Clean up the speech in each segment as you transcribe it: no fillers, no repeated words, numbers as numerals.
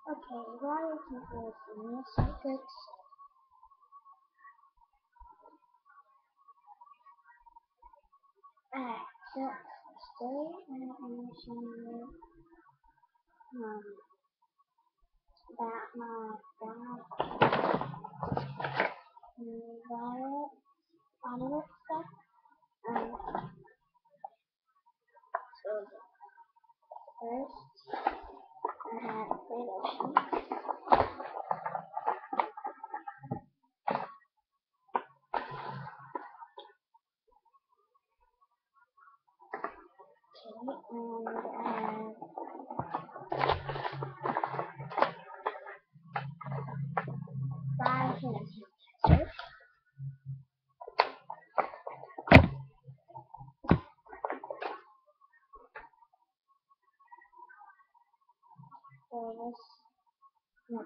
Okay, why are people listening to psychics? Just stay and mention um, that my dad invited on it stuff. Um, so first I had Play-Doh. And five minutes. So this one.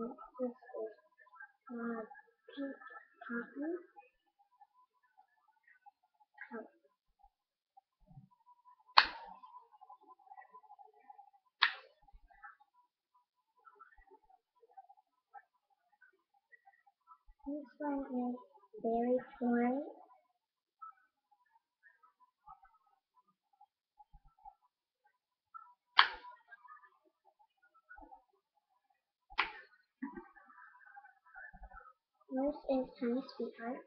This is pink cotton. This one is berry corn. This is Tiny Sweetheart.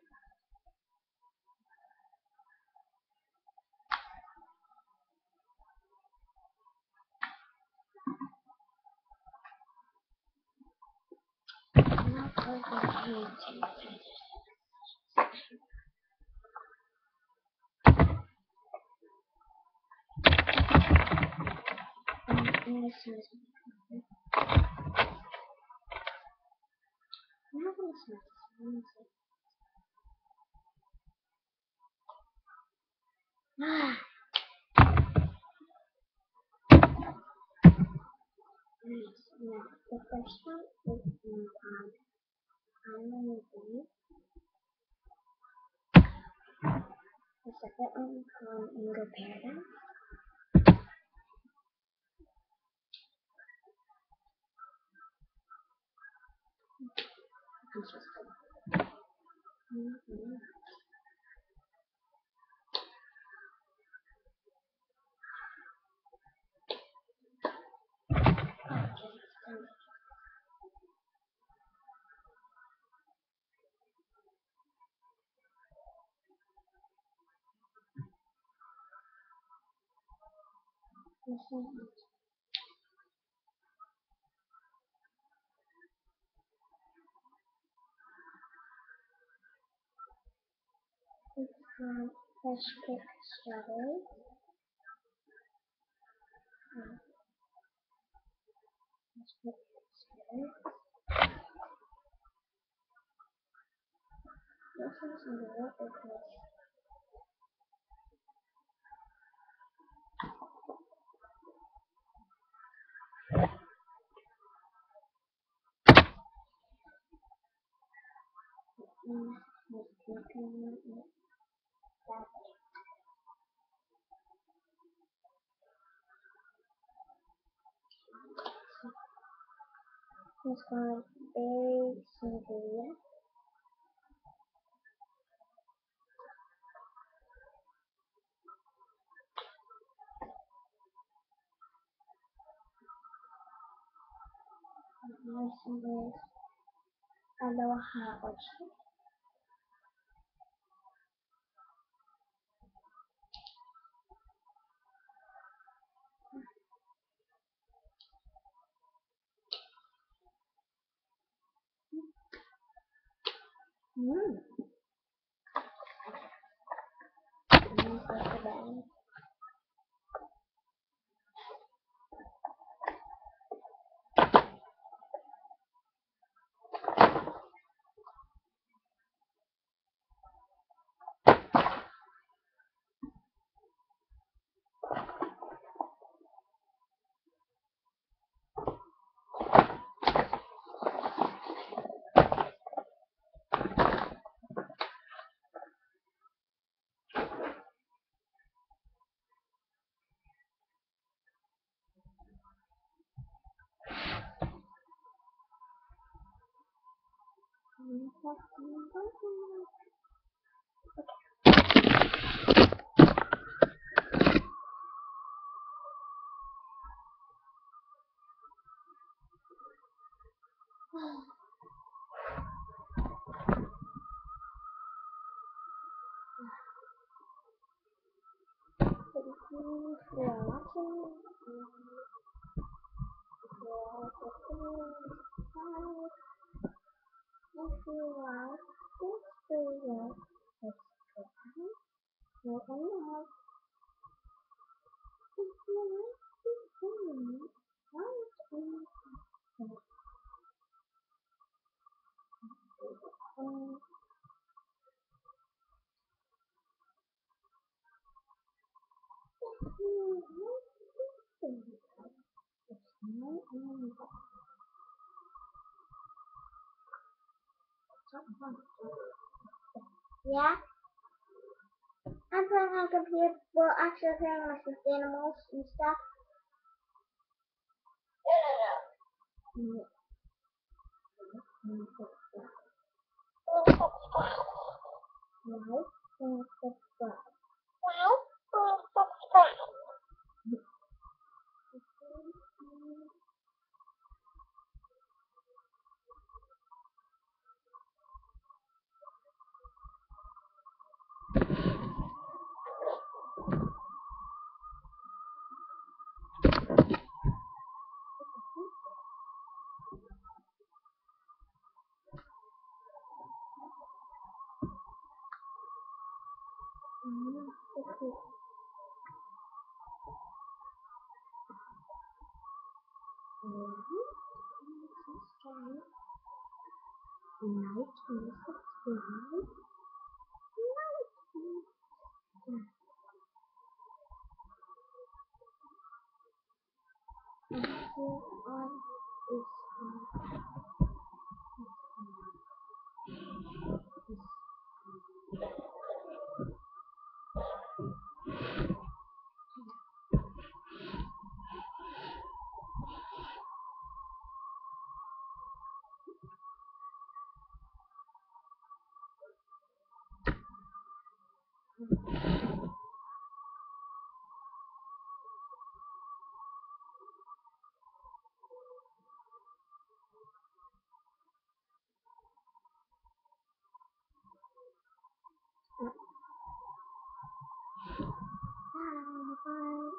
Now for the this is now this is Ah, nice. Now the first one is Island Green. The second one is called Angel Paradise. Mm-hmm. This is called Fresh Picked Strawberry. Fresh Picked Strawberry. This one's in the water because it's broken that it's called Berry Sangria. This one is Aloha Orchard. Hmm. And then put the bag. Thank you for watching. If you like this video, subscribe. Let me know if you like this video. Like and subscribe. If you like this video, yeah, I'm playing on computer. Well, actually playing with the animals and stuff. Mm, Like and subscribe. Bye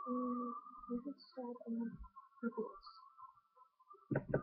and subscribe and happiness.